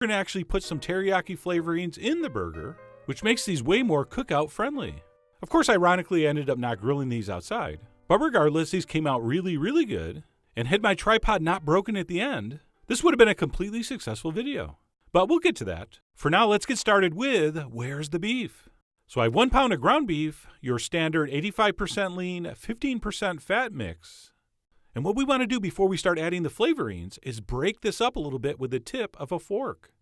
We're going to actually put some teriyaki flavorings in the burger, which makes these way more cookout friendly. Of course, ironically, I ended up not grilling these outside. But regardless, these came out really, really good. And had my tripod not broken at the end, this would have been a completely successful video. But we'll get to that. For now, let's get started with where's the beef? So I have 1 pound of ground beef, your standard 85% lean, 15% fat mix. And what we want to do before we start adding the flavorings is break this up a little bit with the tip of a fork,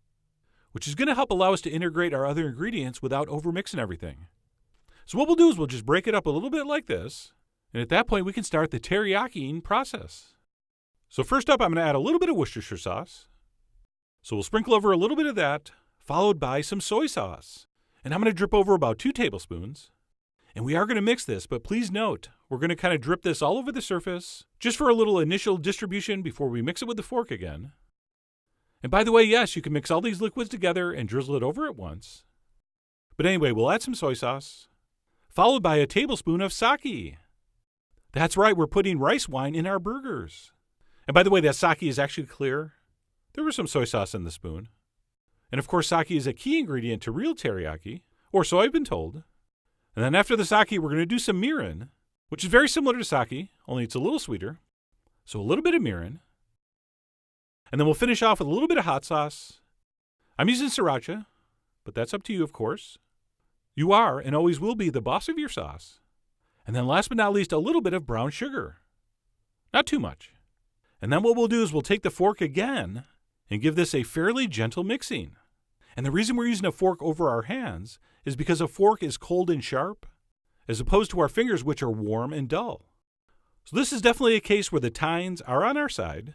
which is going to help allow us to integrate our other ingredients without overmixing everything. So what we'll do is we'll just break it up a little bit like this, and at that point we can start the teriyaki process. So first up, I'm going to add a little bit of Worcestershire sauce. So we'll sprinkle over a little bit of that, followed by some soy sauce. And I'm going to drip over about 2 tablespoons. And we are going to mix this, but please note, we're going to kind of drip this all over the surface, just for a little initial distribution before we mix it with the fork again. And by the way, yes, you can mix all these liquids together and drizzle it over at once. But anyway, we'll add some soy sauce, followed by a tablespoon of sake. That's right, we're putting rice wine in our burgers. And by the way, that sake is actually clear. There was some soy sauce in the spoon. And of course, sake is a key ingredient to real teriyaki, or so I've been told. And then after the sake, we're going to do some mirin, which is very similar to sake, only it's a little sweeter. So a little bit of mirin. And then we'll finish off with a little bit of hot sauce. I'm using sriracha, but that's up to you, of course. You are and always will be the boss of your sauce. And then last but not least, a little bit of brown sugar. Not too much. And then what we'll do is we'll take the fork again and give this a fairly gentle mixing. And the reason we're using a fork over our hands is because a fork is cold and sharp, as opposed to our fingers, which are warm and dull. So this is definitely a case where the tines are on our side.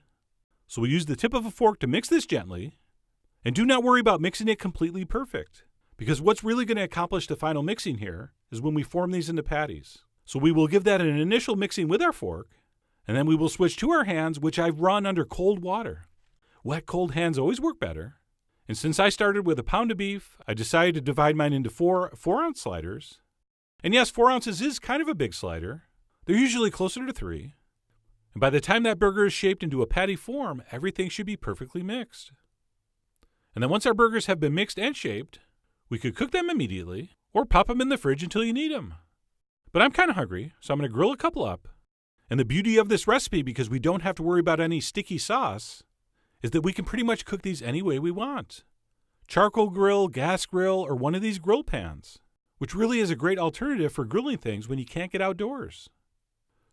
So we'll use the tip of a fork to mix this gently. And do not worry about mixing it completely perfect, because what's really going to accomplish the final mixing here is when we form these into patties. So we will give that an initial mixing with our fork, and then we will switch to our hands, which I've run under cold water. Wet, cold hands always work better. And since I started with a pound of beef, I decided to divide mine into 4 4-ounce sliders. And yes, 4 ounces is kind of a big slider. They're usually closer to 3. And by the time that burger is shaped into a patty form, everything should be perfectly mixed. And then once our burgers have been mixed and shaped, we could cook them immediately or pop them in the fridge until you need them. But I'm kind of hungry, so I'm going to grill a couple up. And the beauty of this recipe, because we don't have to worry about any sticky sauce, is that we can pretty much cook these any way we want. Charcoal grill, gas grill, or one of these grill pans, which really is a great alternative for grilling things when you can't get outdoors.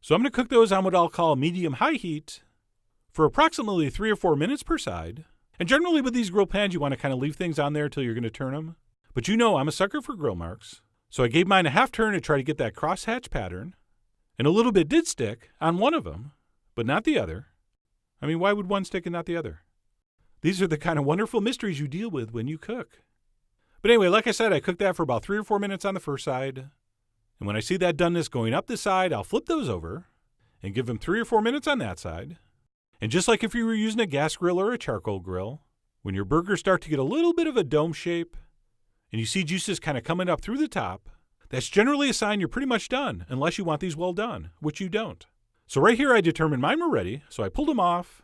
So I'm going to cook those on what I'll call medium-high heat for approximately 3 or 4 minutes per side. And generally with these grill pans, you want to kind of leave things on there until you're going to turn them. But you know I'm a sucker for grill marks. So I gave mine a half turn to try to get that crosshatch pattern. And a little bit did stick on one of them, but not the other. I mean, why would one stick and not the other? These are the kind of wonderful mysteries you deal with when you cook. But anyway, like I said, I cooked that for about 3 or 4 minutes on the first side. And when I see that doneness going up this side, I'll flip those over and give them 3 or 4 minutes on that side. And just like if you were using a gas grill or a charcoal grill, when your burgers start to get a little bit of a dome shape and you see juices kind of coming up through the top, that's generally a sign you're pretty much done, unless you want these well done, which you don't. So right here I determined mine were ready, so I pulled them off,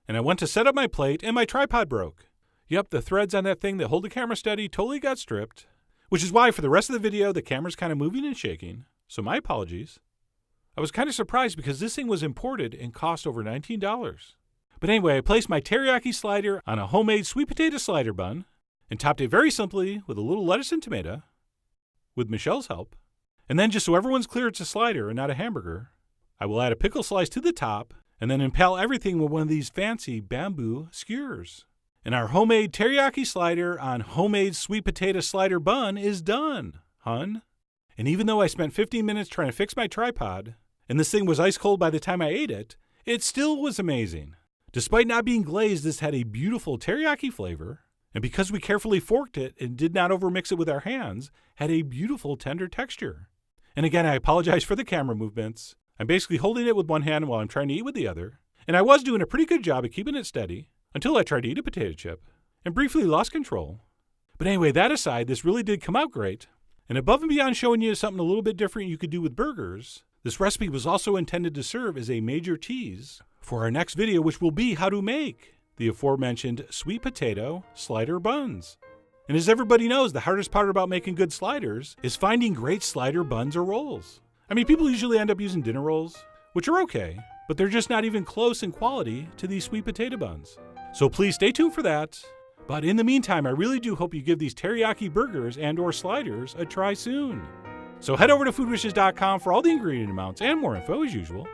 and I went to set up my plate, and my tripod broke. Yep, the threads on that thing that hold the camera steady totally got stripped, which is why for the rest of the video the camera's kind of moving and shaking, so my apologies. I was kind of surprised because this thing was imported and cost over $19. But anyway, I placed my teriyaki slider on a homemade sweet potato slider bun, and topped it very simply with a little lettuce and tomato, with Michelle's help. And then just so everyone's clear it's a slider and not a hamburger, I will add a pickle slice to the top and then impale everything with one of these fancy bamboo skewers. And our homemade teriyaki slider on homemade sweet potato slider bun is done, hun. And even though I spent 15 minutes trying to fix my tripod, and this thing was ice cold by the time I ate it, it still was amazing. Despite not being glazed, this had a beautiful teriyaki flavor, and because we carefully forked it and did not overmix it with our hands, had a beautiful tender texture. And again, I apologize for the camera movements. I'm basically holding it with one hand while I'm trying to eat with the other. And I was doing a pretty good job of keeping it steady until I tried to eat a potato chip and briefly lost control. But anyway, that aside, this really did come out great. And above and beyond showing you something a little bit different you could do with burgers, this recipe was also intended to serve as a major tease for our next video, which will be how to make the aforementioned sweet potato slider buns. And as everybody knows, the hardest part about making good sliders is finding great slider buns or rolls. I mean, people usually end up using dinner rolls, which are okay, but they're just not even close in quality to these sweet potato buns. So please stay tuned for that. But in the meantime, I really do hope you give these teriyaki burgers and or sliders a try soon. So head over to foodwishes.com for all the ingredient amounts and more info as usual.